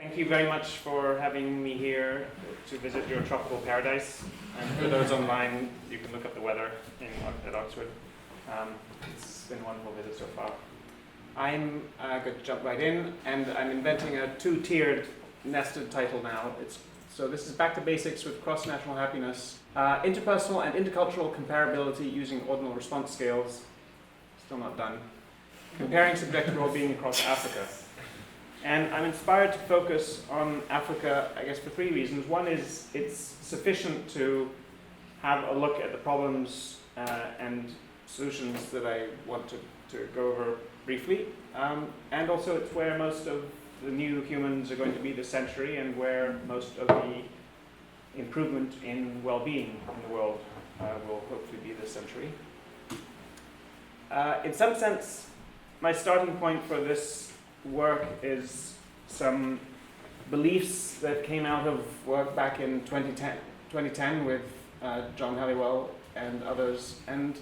Thank you very much for having me here to visit your tropical paradise. And for those online, you can look up the weather at Oxford. It's been a wonderful visit so far. I'm going to jump right in, and I'm inventing a two-tiered nested title now. So this is Back to Basics with Cross-National Happiness. Interpersonal and intercultural comparability using ordinal response scales. Still not done. Comparing subjective well-being across Africa. And I'm inspired to focus on Africa, I guess, for three reasons. One is it's sufficient to have a look at the problems and solutions that I want to go over briefly. And also it's where most of the new humans are going to be this century, and where most of the improvement in well-being in the world will hopefully be this century. In some sense, my starting point for this work is some beliefs that came out of work back in 2010 with John Halliwell and others, and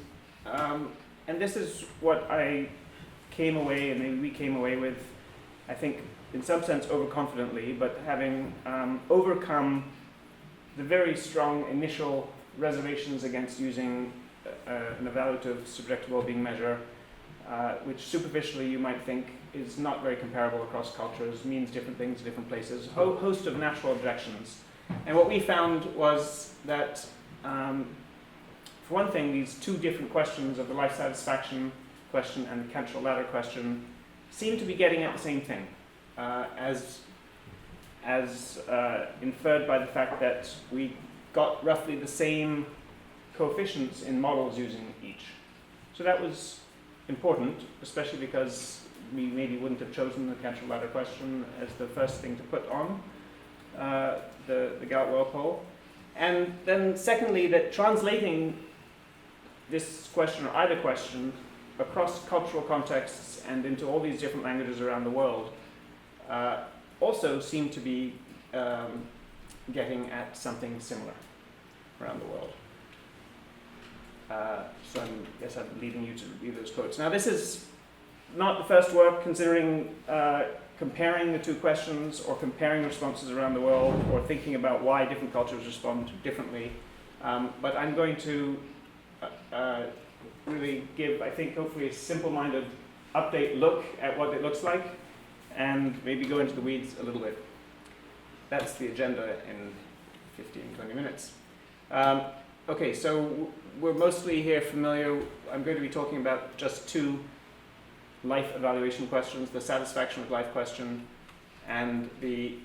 this is what I came away, and maybe we came away with, I think, in some sense overconfidently, but having overcome the very strong initial reservations against using an evaluative subjective well-being measure, which superficially you might think is not very comparable across cultures, means different things in different places, a host of natural objections. And what we found was that, for one thing, these two different questions of the life satisfaction question and the cultural ladder question seem to be getting at the same thing, as inferred by the fact that we got roughly the same coefficients in models using each. So that was important, especially because we maybe wouldn't have chosen the cultural ladder question as the first thing to put on the Gallup poll. And then secondly, that translating this question, or either question, across cultural contexts and into all these different languages around the world also seem to be getting at something similar around the world. So I guess I'm leaving you to review those quotes. Now, this is not the first work considering comparing the two questions or comparing responses around the world or thinking about why different cultures respond differently. But I'm going to really give, I think, hopefully a simple-minded update look at what it looks like and maybe go into the weeds a little bit. That's the agenda in 15, 20 minutes. Okay, so we're mostly here familiar. I'm going to be talking about just two life evaluation questions, the satisfaction with life question and the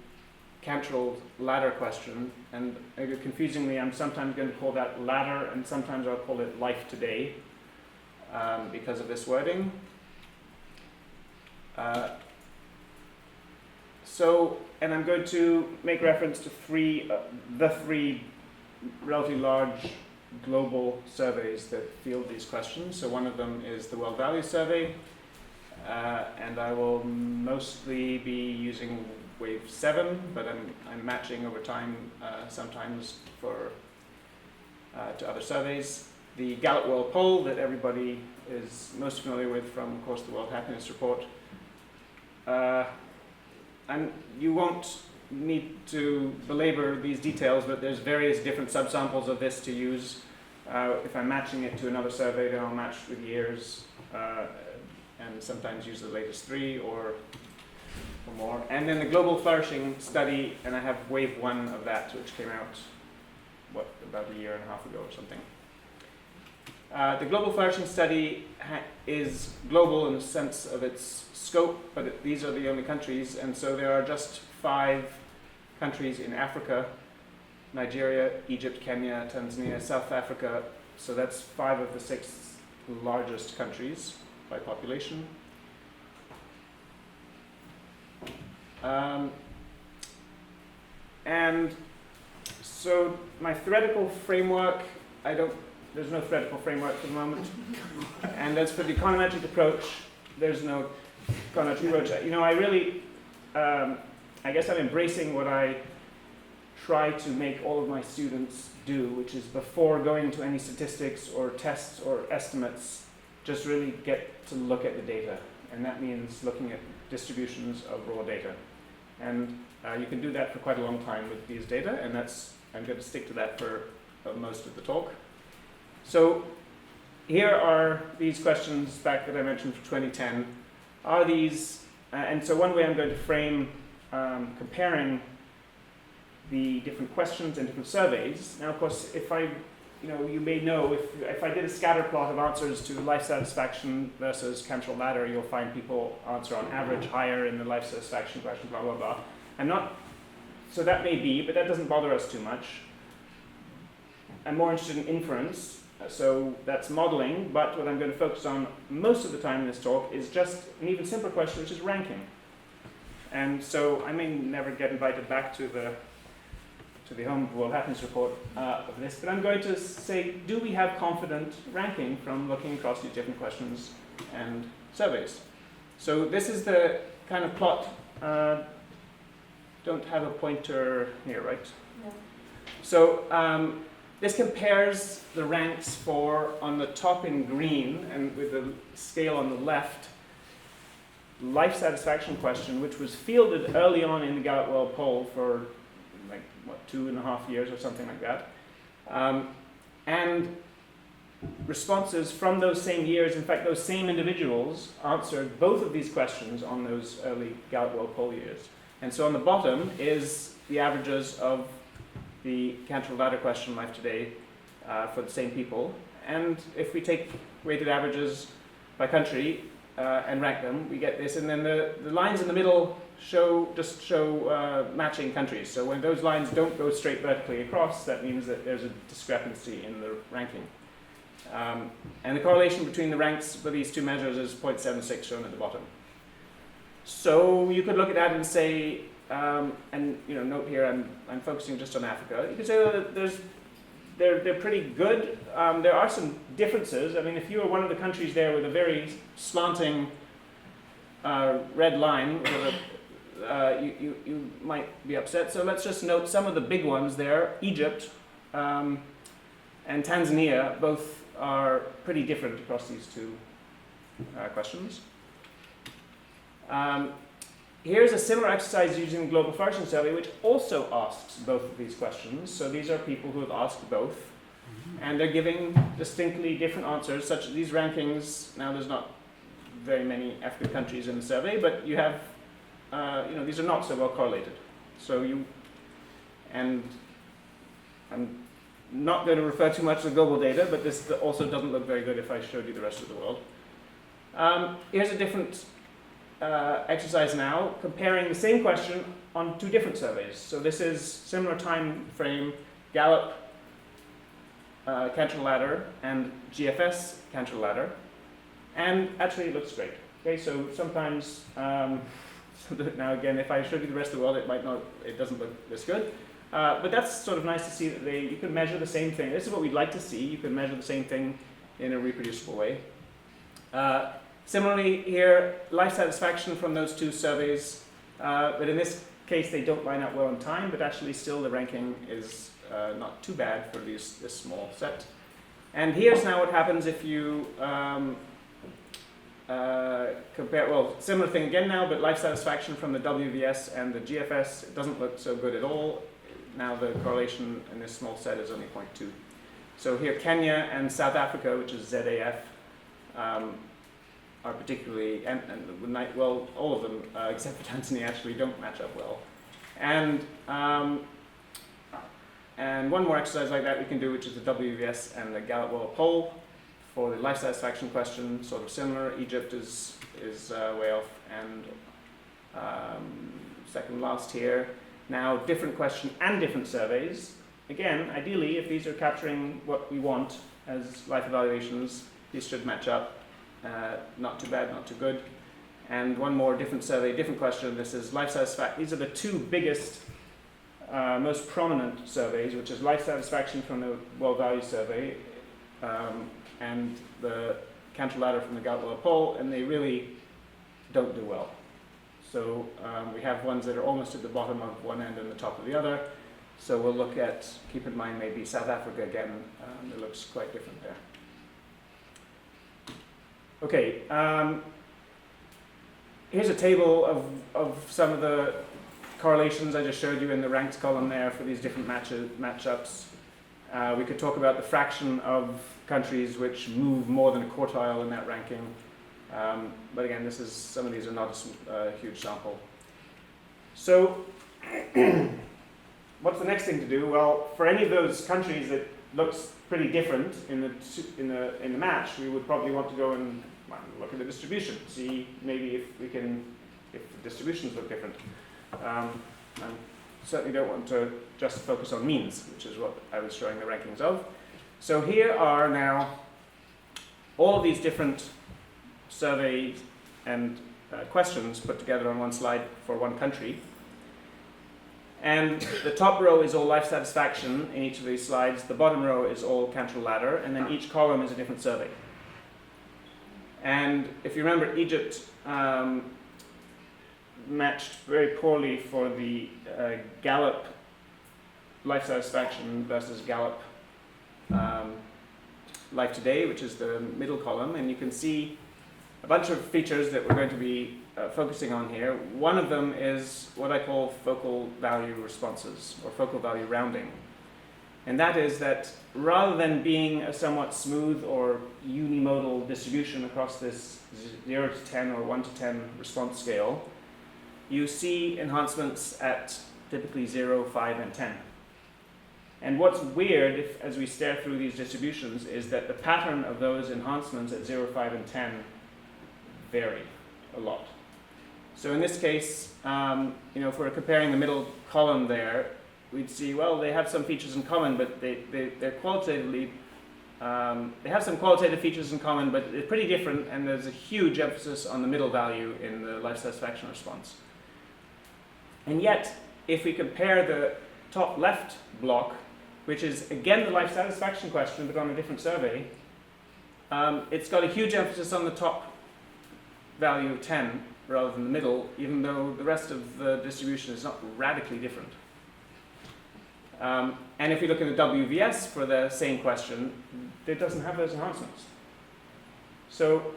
cultural ladder question. And confusingly, I'm sometimes going to call that ladder and sometimes I'll call it life today because of this wording. And I'm going to make reference to the three relatively large global surveys that field these questions. So one of them is the World Value Survey, and I will mostly be using Wave 7, but I'm matching over time sometimes to other surveys. The Gallup World Poll that everybody is most familiar with from, of course, the World Happiness Report. And you won't need to belabor these details, but there's various different subsamples of this to use. If I'm matching it to another survey, then I'll match with years and sometimes use the latest three or more. And then the Global Flourishing Study, and I have Wave 1 of that, which came out, about a year and a half ago or something. The Global Flourishing Study is global in the sense of its scope, but these are the only countries, and so there are just 5 countries in Africa: Nigeria, Egypt, Kenya, Tanzania, South Africa. So that's 5 of the 6 largest countries by population. And so my theoretical framework, there's no theoretical framework for the moment. And as for the econometric approach, there's no econometric approach. I really, I guess I'm embracing what I try to make all of my students do, which is before going to any statistics or tests or estimates, just really get to look at the data. And that means looking at distributions of raw data. And you can do that for quite a long time with these data, and I'm going to stick to that for most of the talk. So here are these questions back that I mentioned for 2010. Are these, and so one way I'm going to frame comparing the different questions and different surveys. Now, of course, if you may know, if I did a scatter plot of answers to life satisfaction versus Cantrell ladder, you'll find people answer on average higher in the life satisfaction question, blah, blah, blah. So that may be, but that doesn't bother us too much. I'm more interested in inference, so that's modeling, but what I'm going to focus on most of the time in this talk is just an even simpler question, which is ranking. And so I may never get invited back to the home World Happiness Report of this, but I'm going to say, do we have confident ranking from looking across these different questions and surveys? So this is the kind of plot. Don't have a pointer here, right? No. So this compares the ranks for, on the top in green, and with the scale on the left, life satisfaction question, which was fielded early on in the Gallup World Poll for 2.5 years or something like that. And responses from those same years, in fact, those same individuals answered both of these questions on those early Gallup World Poll years. And so on the bottom is the averages of the Cantrell ladder question, Life Today, for the same people. And if we take weighted averages by country and rank them, we get this. And then the lines in the middle show matching countries. So when those lines don't go straight vertically across, that means that there's a discrepancy in the ranking. And the correlation between the ranks for these two measures is 0.76 shown at the bottom. So you could look at that and say, and note here I'm focusing just on Africa. You could say that they're pretty good. There are some differences. I mean, if you were one of the countries there with a very slanting red line, you might be upset. So let's just note some of the big ones there. Egypt and Tanzania both are pretty different across these two questions. Here's a similar exercise using the Global Flourishing Survey, which also asks both of these questions. So these are people who have asked both, and they're giving distinctly different answers, such as these rankings. Now there's not very many African countries in the survey, but you have, these are not so well correlated. So and I'm not going to refer too much to the global data, but this also doesn't look very good if I showed you the rest of the world. Here's a different exercise now, comparing the same question on two different surveys. So this is similar time frame, Gallup Cantrell ladder and GFS Cantrell ladder, and actually it looks great. Okay, so sometimes now again, if I showed you the rest of the world, it doesn't look this good. But that's sort of nice to see that you can measure the same thing. This is what we'd like to see. You can measure the same thing in a reproducible way. Similarly here, life satisfaction from those two surveys, but in this case they don't line up well in time, but actually still the ranking is not too bad for this small set. And here's now what happens if you compare, similar thing again now, but life satisfaction from the WVS and the GFS, it doesn't look so good at all. Now the correlation in this small set is only 0.2. So here Kenya and South Africa, which is ZAF, are particularly, all of them, except for Tanzania, actually don't match up well. And one more exercise like that we can do, which is the WVS and the Gallup World Poll for the life satisfaction question, sort of similar. Egypt is way off, and second last here. Now, different question and different surveys. Again, ideally, if these are capturing what we want as life evaluations, these should match up. Not too bad, not too good. And one more different survey, different question. This is life satisfaction. These are the two biggest, most prominent surveys, which is life satisfaction from the World Value Survey and the Cantrell ladder from the Gallup World Poll, and they really don't do well. So we have ones that are almost at the bottom of one end and the top of the other. So we'll look at, keep in mind maybe South Africa again. It looks quite different there. Okay, here's a table of some of the correlations I just showed you in the ranks column there for these different matchups. We could talk about the fraction of countries which move more than a quartile in that ranking. But again, some of these are not a huge sample. So what's the next thing to do? Well, for any of those countries that looks pretty different in the match, we would probably want to go and look at the distribution, see maybe if the distributions look different. And certainly don't want to just focus on means, which is what I was showing the rankings of. So here are now all of these different surveys and questions put together on one slide for one country. And the top row is all life satisfaction in each of these slides. The bottom row is all Cantrell ladder, and then each column is a different survey. And if you remember, Egypt matched very poorly for the Gallup life satisfaction versus Gallup life today, which is the middle column. And you can see a bunch of features that we're going to be focusing on here. One of them is what I call focal value responses, or focal value rounding. And that is that rather than being a somewhat smooth or unimodal distribution across this 0 to 10 or 1 to 10 response scale, you see enhancements at typically 0, 5, and 10. And what's weird, as we stare through these distributions, is that the pattern of those enhancements at 0, 5, and 10 vary a lot. So in this case, if we're comparing the middle column there, we'd see, well, they have some features in common, but they're qualitatively, they have some qualitative features in common, but they're pretty different, and there's a huge emphasis on the middle value in the life satisfaction response. And yet, if we compare the top left block, which is again the life satisfaction question, but on a different survey, it's got a huge emphasis on the top value of 10 rather than the middle, even though the rest of the distribution is not radically different. And if we look at the WVS for the same question, it doesn't have those enhancements. So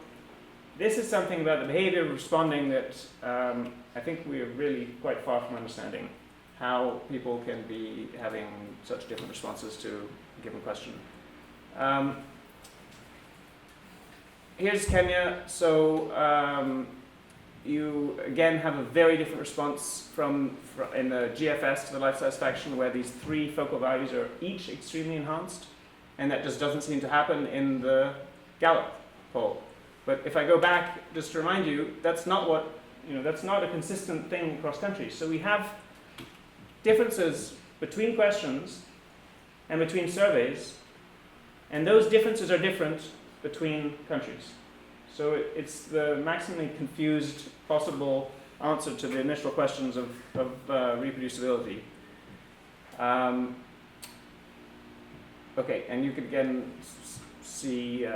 this is something about the behavior of responding that I think we are really quite far from understanding, how people can be having such different responses to a given question. Here's Kenya. So you again have a very different response from in the GFS to the life satisfaction, where these three focal values are each extremely enhanced, and that just doesn't seem to happen in the Gallup poll. But if I go back, just to remind you, that's not a consistent thing across countries. So we have differences between questions and between surveys, and those differences are different between countries. So it's the maximally confused possible answer to the initial questions of reproducibility. Okay, and you could again see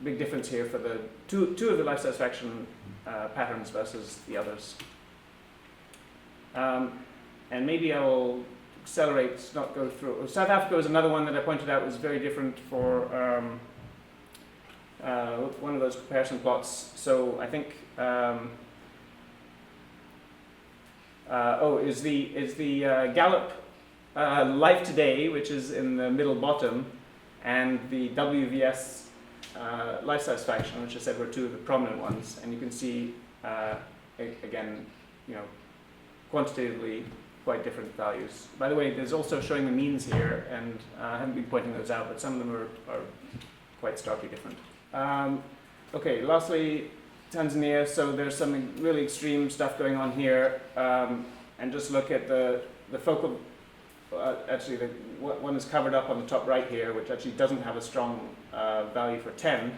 big difference here for the two of the life satisfaction patterns versus the others. And maybe I will accelerate, not go through. South Africa was another one that I pointed out was very different for one of those comparison plots. So I think is the Gallup life today, which is in the middle bottom, and the WVS life satisfaction, which I said were two of the prominent ones, and you can see again, quantitatively quite different values. By the way, there's also showing the means here, and I haven't been pointing those out, but some of them are quite starkly different. Okay, lastly, Tanzania. So there's some really extreme stuff going on here, and just look at the focal. Actually, one is covered up on the top right here, which actually doesn't have a strong value for 10,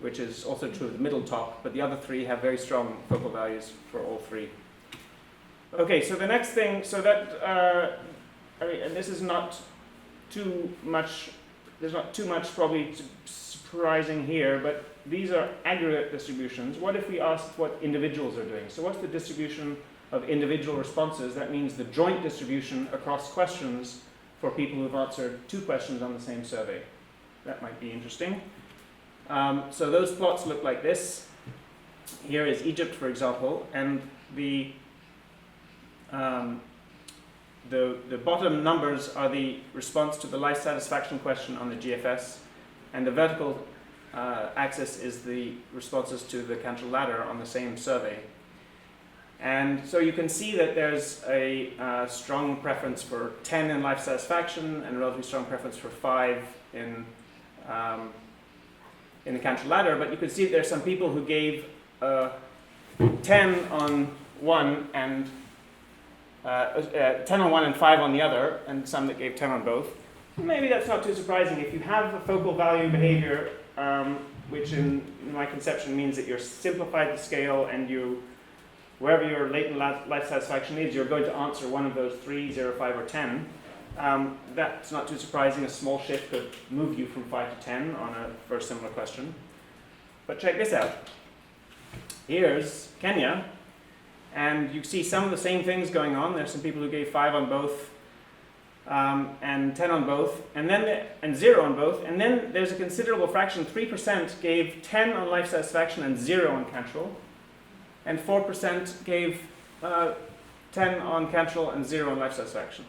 which is also true of the middle top, but the other three have very strong focal values for all three. Okay, so the next thing, so that, and this is not too much, there's not too much probably surprising here, but these are aggregate distributions. What if we asked what individuals are doing? So what's the distribution of individual responses? That means the joint distribution across questions for people who've answered two questions on the same survey. That might be interesting. So those plots look like this. Here is Egypt, for example, and the the bottom numbers are the response to the life satisfaction question on the GFS, and the vertical axis is the responses to the Cantrell ladder on the same survey. And so you can see that there's a strong preference for 10 in life satisfaction and a relatively strong preference for 5 in the Cantrell ladder, but you can see that there are some people who gave 10 on one and 10 on one and 5 on the other, and some that gave 10 on both. Maybe that's not too surprising. If you have a focal value behavior, which in my conception means that you're simplified the scale and you, wherever your latent life satisfaction is, you're going to answer one of those 3, 0, 5, or 10. That's not too surprising. A small shift could move you from 5 to 10 for a similar question. But check this out. Here's Kenya, and you see some of the same things going on. There's some people who gave 5 on both, and 10 on both, and 0 on both, and then there's a considerable fraction, 3% gave 10 on life satisfaction and 0 on Cantrell, and 4% gave 10 on Cantrell and 0 on life satisfaction.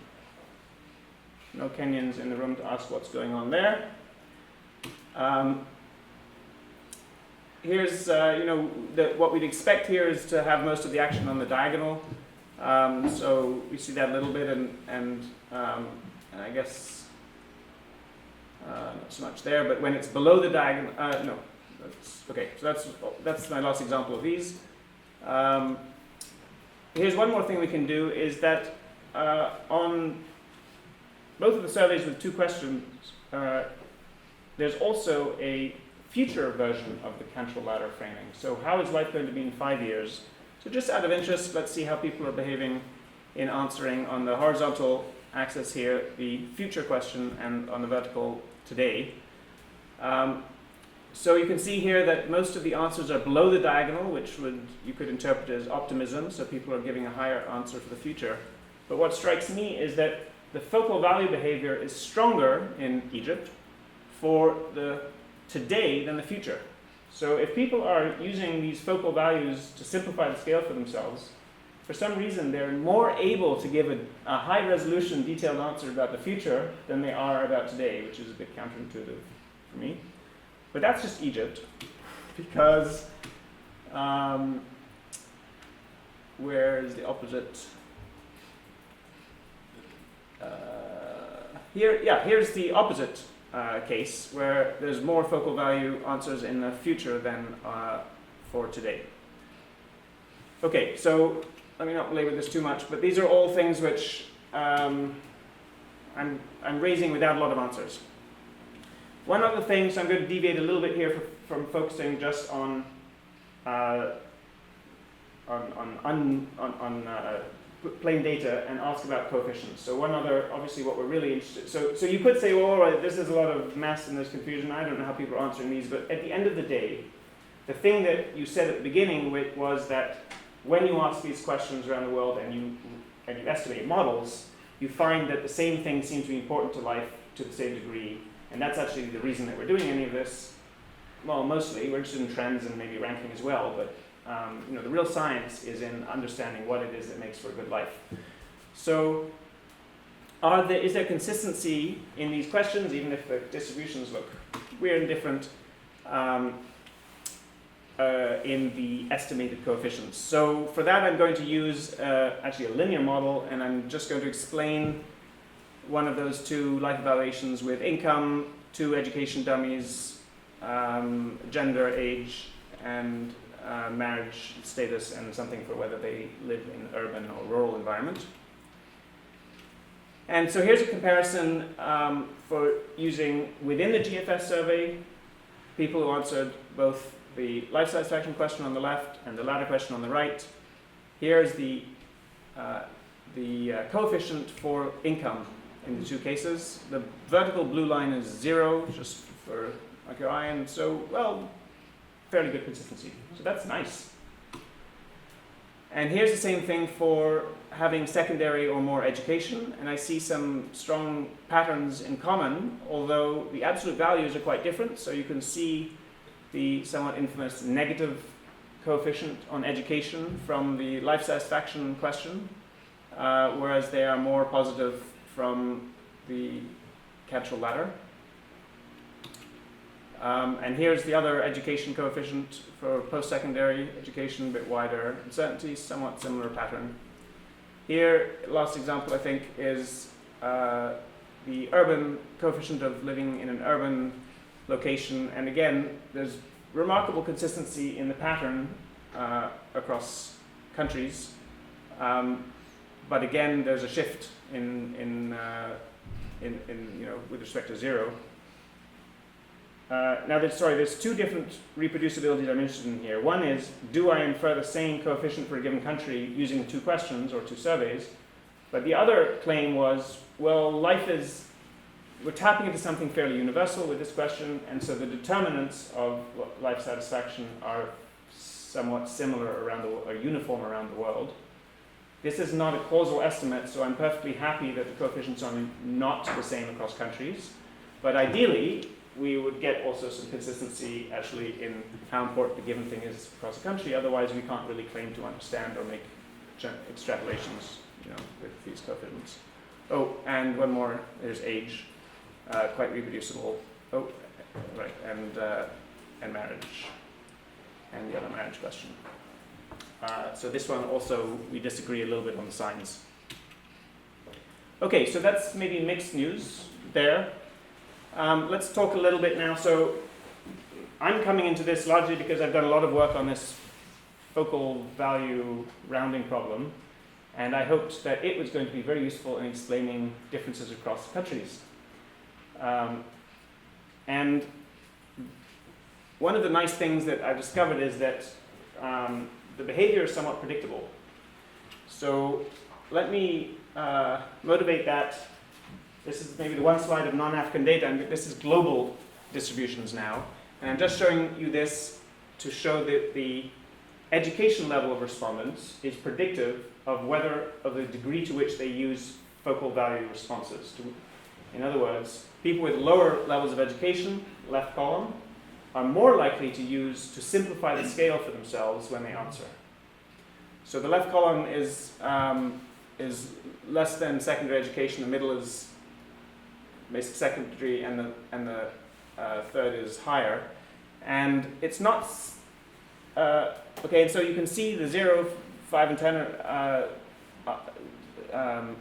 No Kenyans in the room to ask what's going on there. Here's, what we'd expect here is to have most of the action on the diagonal. So we see that a little bit, and I guess not so much there. But when it's below the diagonal, no. Okay, so that's my last example of these. Here's one more thing we can do is that on both of the surveys with 2 questions, there's also a future version of the Cantrell ladder framing. So how is life going to be in 5 years? So just out of interest, let's see how people are behaving in answering on the horizontal axis here, the future question, and on the vertical today. So you can see here that most of the answers are below the diagonal, which you could interpret as optimism, so people are giving a higher answer for the future. But what strikes me is that the focal value behavior is stronger in Egypt for the today than the future. So if people are using these focal values to simplify the scale for themselves, for some reason they're more able to give a high resolution detailed answer about the future than they are about today, which is a bit counterintuitive for me. But that's just Egypt, because where is the opposite? Here's the opposite case, where there's more focal value answers in the future than for today. Okay, so let me not belabor this too much, but these are all things which I'm raising without a lot of answers. One other thing, so I'm going to deviate a little bit here from focusing just on plain data and ask about coefficients. So one other, obviously what we're really interested, so you could say, well, all right, this is a lot of mess and there's confusion. I don't know how people are answering these, but at the end of the day, the thing that you said at the beginning was that when you ask these questions around the world and you estimate models, you find that the same thing seems to be important to life to the same degree, and that's actually the reason that we're doing any of this. Well, mostly we're interested in trends and maybe ranking as well, but the real science is in understanding what it is that makes for a good life. So is there consistency in these questions, even if the distributions look weird and different, in the estimated coefficients? So for that I'm going to use actually a linear model, and I'm just going to explain one of those 2 life evaluations with income, 2 education dummies, gender, age, and marriage status, and something for whether they live in urban or rural environment. And so here's a comparison for using within the GFS survey, people who answered both the life satisfaction question on the left and the ladder question on the right. Here's the coefficient for income in the 2 cases. The vertical blue line is 0, just for like your eye, and so, well, fairly good consistency. So that's nice. And here's the same thing for having secondary or more education, and I see some strong patterns in common, although the absolute values are quite different. So you can see the somewhat infamous negative coefficient on education from the life satisfaction question, whereas they are more positive from the Cantrell ladder. And here's the other education coefficient for post-secondary education, a bit wider. Uncertainty, somewhat similar pattern. Here, last example I think is the urban coefficient of living in an urban location, and again there's remarkable consistency in the pattern across countries, but again there's a shift in with respect to 0. Now there's two different reproducibilities I'm interested in here. One is, do I infer the same coefficient for a given country using 2 questions or 2 surveys? But the other claim was, well, we're tapping into something fairly universal with this question, and so the determinants of life satisfaction are somewhat similar or uniform around the world. This is not a causal estimate, so I'm perfectly happy that the coefficients are not the same across countries. But ideally, we would get also some consistency actually in how important the given thing is across the country. Otherwise, we can't really claim to understand or make extrapolations, with these coefficients. Oh, and one more. There's age, quite reproducible. Oh, right, and marriage, and the other marriage question. So this one also we disagree a little bit on the signs. Okay, so that's maybe mixed news there. Let's talk a little bit now. So I'm coming into this largely because I've done a lot of work on this focal value rounding problem, and I hoped that it was going to be very useful in explaining differences across countries. And one of the nice things that I've discovered is that the behavior is somewhat predictable. So let me motivate that. This is maybe the one slide of non-African data, and this is global distributions now. And I'm just showing you this to show that the education level of respondents is predictive of the degree to which they use focal value responses. In other words, people with lower levels of education, left column, are more likely to simplify the scale for themselves when they answer. So the left column is less than secondary education, the middle is basic secondary, and the third is higher. And it's not okay. And so you can see the 0, 5, and 10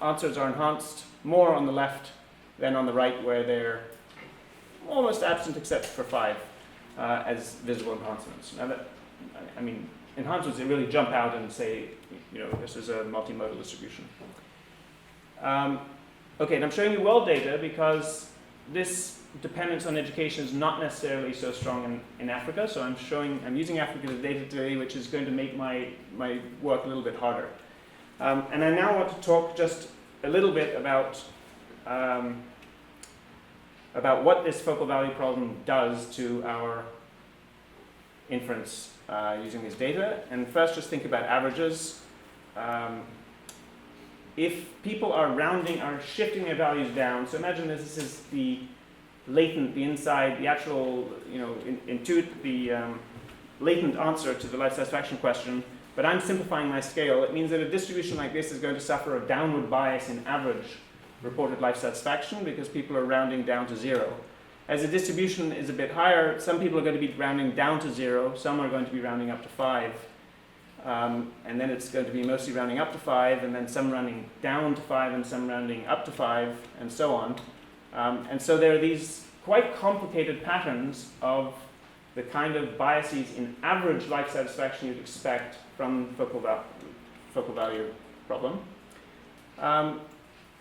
answers are enhanced more on the left than on the right, where they're almost absent except for 5 as visible enhancements. Now enhancements that really jump out and say, this is a multimodal distribution. Okay, and I'm showing you world data because this dependence on education is not necessarily so strong in Africa. So I'm using Africa as data today, which is going to make my work a little bit harder. And I now want to talk just a little bit about what this focal value problem does to our inference using these data. And first, just think about averages. If people are shifting their values down, so imagine this is the latent, the inside, the actual, the latent answer to the life satisfaction question, but I'm simplifying my scale. It means that a distribution like this is going to suffer a downward bias in average reported life satisfaction because people are rounding down to 0. As the distribution is a bit higher, some people are going to be rounding down to 0, some are going to be rounding up to 5. And then it's going to be mostly rounding up to 5, and then some rounding down to 5, and some rounding up to 5, and so on. And so there are these quite complicated patterns of the kind of biases in average life satisfaction you'd expect from focal value problem.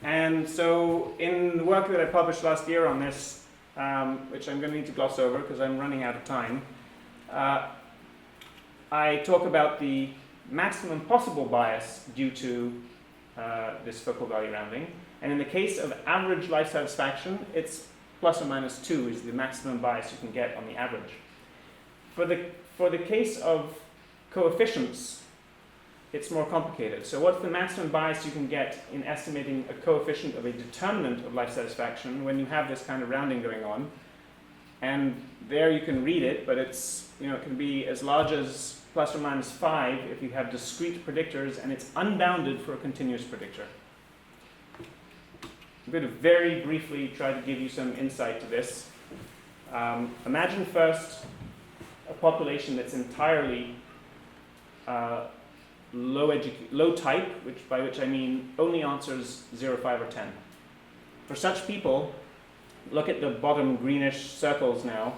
And so in the work that I published last year on this, which I'm going to need to gloss over because I'm running out of time, I talk about the maximum possible bias due to this focal value rounding. And in the case of average life satisfaction, it's plus or minus 2 is the maximum bias you can get on the average. For the case of coefficients, it's more complicated. So what's the maximum bias you can get in estimating a coefficient of a determinant of life satisfaction when you have this kind of rounding going on? And there you can read it, but it's, it can be as large as plus or minus 5 if you have discrete predictors, and it's unbounded for a continuous predictor. I'm going to very briefly try to give you some insight to this. Imagine first a population that's entirely low type, by which I mean only answers 0, 5, or 10. For such people, look at the bottom greenish circles now.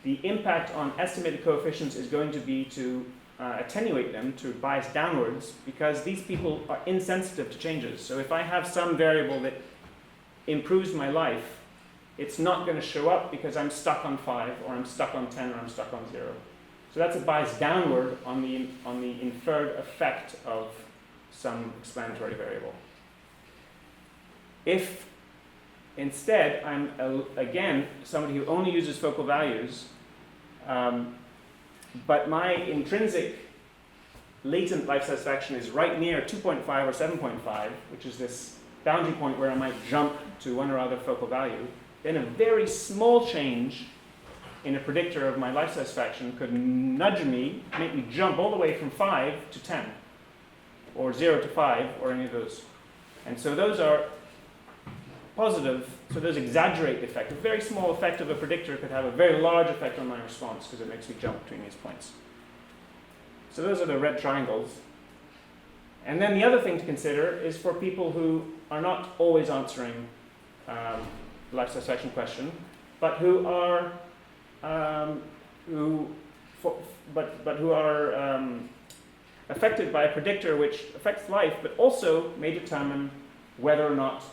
The impact on estimated coefficients is going to be to attenuate them, to bias downwards, because these people are insensitive to changes. So if I have some variable that improves my life, it's not going to show up because I'm stuck on 5, or I'm stuck on 10, or I'm stuck on 0. So that's a bias downward on the inferred effect of some explanatory variable. If instead I'm, again, somebody who only uses focal values, but my intrinsic latent life satisfaction is right near 2.5 or 7.5, which is this boundary point where I might jump to one or other focal value, then a very small change in a predictor of my life satisfaction could nudge me, make me jump all the way from 5 to 10, or 0 to 5, or any of those. And so those are positive, so those exaggerate the effect. A very small effect of a predictor could have a very large effect on my response because it makes me jump between these points. So those are the red triangles. And then the other thing to consider is for people who are not always answering the life satisfaction question, but who are affected by a predictor which affects life, but also may determine whether or not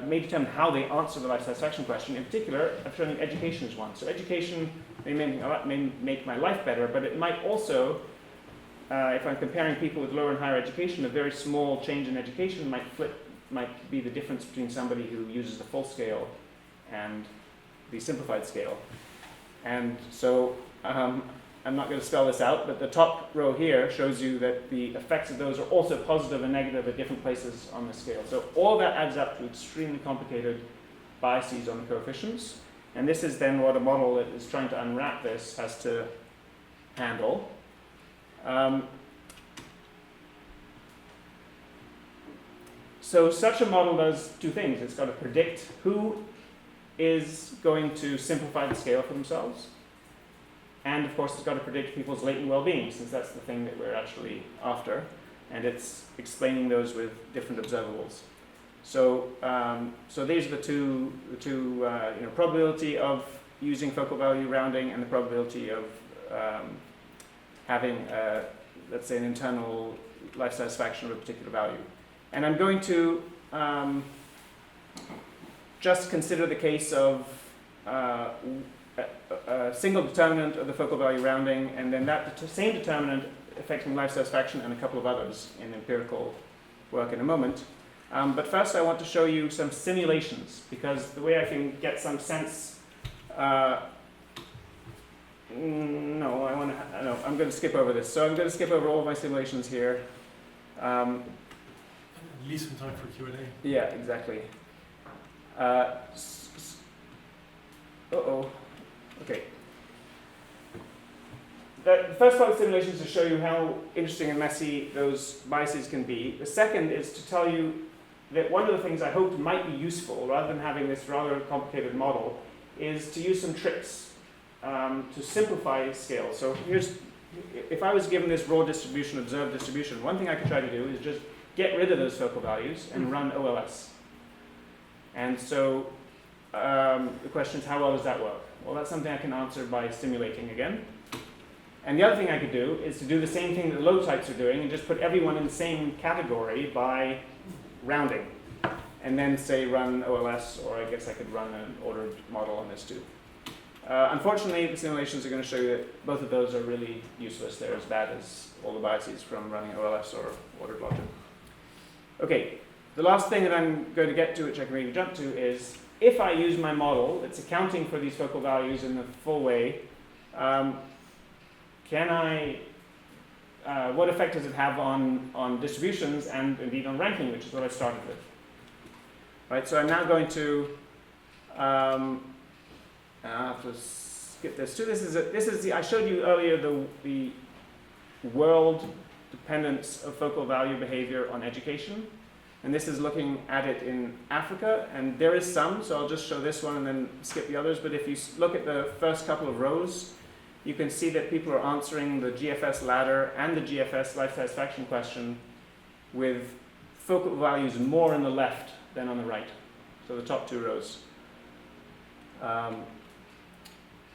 may determine how they answer the life satisfaction question. In particular, I've shown you education is one. So education may make my life better, but it might also, if I'm comparing people with lower and higher education, a very small change in education might be the difference between somebody who uses the full scale and the simplified scale. And so I'm not going to spell this out, but the top row here shows you that the effects of those are also positive and negative at different places on the scale. So all that adds up to extremely complicated biases on the coefficients. And this is then what a model that is trying to unwrap this has to handle. So such a model does two things. It's got to predict who is going to simplify the scale for themselves. And of course, it's got to predict people's latent well-being, since that's the thing that we're actually after. And it's explaining those with different observables. So, so these are the two probability of using focal value rounding and the probability of having, let's say, an internal life satisfaction of a particular value. And I'm going to just consider the case of a single determinant of the focal value rounding, and then that same determinant affecting life satisfaction and a couple of others in empirical work in a moment. But first I want to show you some simulations, because the way I can get some sense... I'm going to skip over this. So I'm going to skip over all of my simulations here. Leave some time for Q&A. Yeah, exactly. Okay. The first part of the simulation is to show you how interesting and messy those biases can be. The second is to tell you that one of the things I hoped might be useful, rather than having this rather complicated model, is to use some tricks to simplify scale. So if I was given this raw distribution, observed distribution, one thing I could try to do is just get rid of those focal values and run OLS. And so the question is, how well does that work? Well, that's something I can answer by simulating again. And the other thing I could do is to do the same thing that low types are doing and just put everyone in the same category by rounding. And then say run OLS, or I guess I could run an ordered model on this too. Unfortunately, the simulations are going to show you that both of those are really useless. They're as bad as all the biases from running OLS or ordered logic. Okay, the last thing that I'm going to get to, which I can really jump to, is if I use my model that's accounting for these focal values in the full way, what effect does it have on distributions and indeed on ranking, which is what I started with. Right, so I'm now going to, skip this too. This is the I showed you earlier the world dependence of focal value behavior on education, and this is looking at it in Africa, and there is some, so I'll just show this one and then skip the others. But if you look at the first couple of rows, you can see that people are answering the GFS ladder and the GFS life satisfaction question with focal values more on the left than on the right. So the top two rows.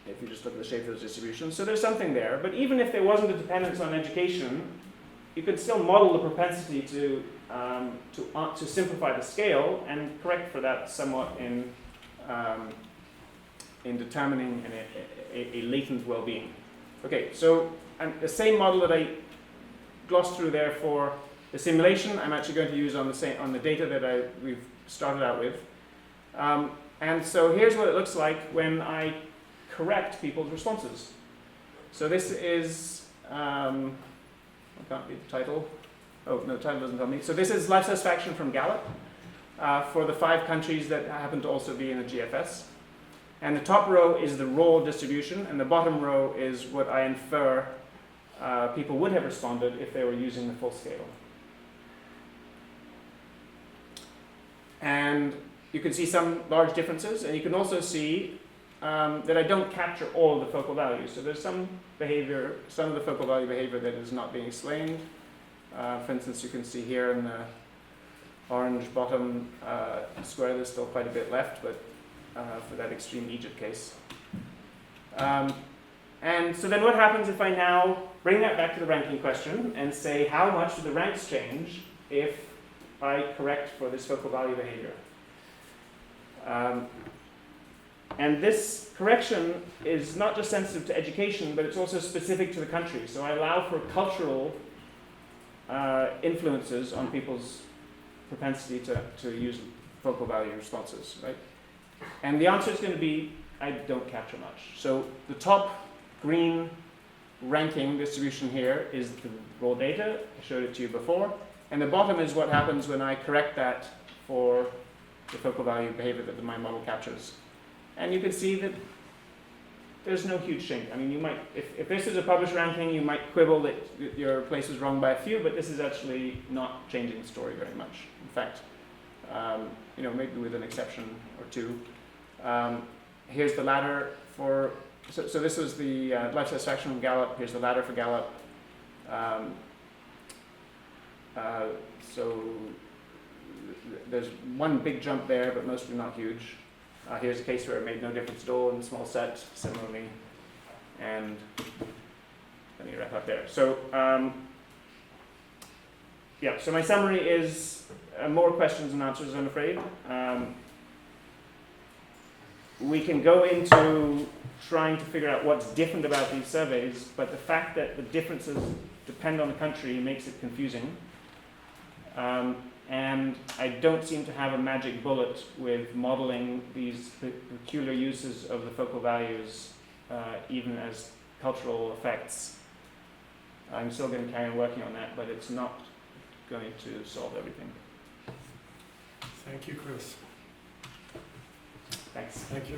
If you just look at the shape of those distributions. So there's something there, but even if there wasn't a dependence on education, you could still model the propensity to simplify the scale and correct for that somewhat in determining a latent well-being. Okay, so the same model that I glossed through there for the simulation, I'm actually going to use on the data that we've started out with. And so here's what it looks like when I correct people's responses. So this is, I can't read the title. Oh, no, the title doesn't tell me. So this is life satisfaction from Gallup for the 5 countries that happen to also be in the GFS. And the top row is the raw distribution, and the bottom row is what I infer people would have responded if they were using the full scale. And you can see some large differences, and you can also see that I don't capture all of the focal values. So there's some behavior, some of the focal value behavior that is not being explained. For instance, you can see here in the orange bottom square, there's still quite a bit left, but for that extreme Egypt case. And so then what happens if I now bring that back to the ranking question and say, how much do the ranks change if I correct for this focal value behavior? And this correction is not just sensitive to education, but it's also specific to the country. So I allow for cultural influences on people's propensity to use focal value responses, right? And the answer is going to be, I don't capture much. So the top green ranking distribution here is the raw data. I showed it to you before. And the bottom is what happens when I correct that for the focal value behavior that my model captures. And you can see that there's no huge change. I mean, you might, if this is a published ranking, you might quibble that your place is wrong by a few, but this is actually not changing the story very much. In fact, maybe with an exception or two. Here's the ladder for, so this was the life satisfaction from Gallup. Here's the ladder for Gallup. So there's one big jump there, but mostly not huge. Here's a case where it made no difference at all in the small set, similarly. And let me wrap up there. So, so my summary is more questions than answers, I'm afraid. We can go into trying to figure out what's different about these surveys, but the fact that the differences depend on the country makes it confusing. And I don't seem to have a magic bullet with modeling these peculiar uses of the focal values, even as cultural effects. I'm still going to carry on working on that, but it's not going to solve everything. Thank you, Chris. Thanks. Thank you.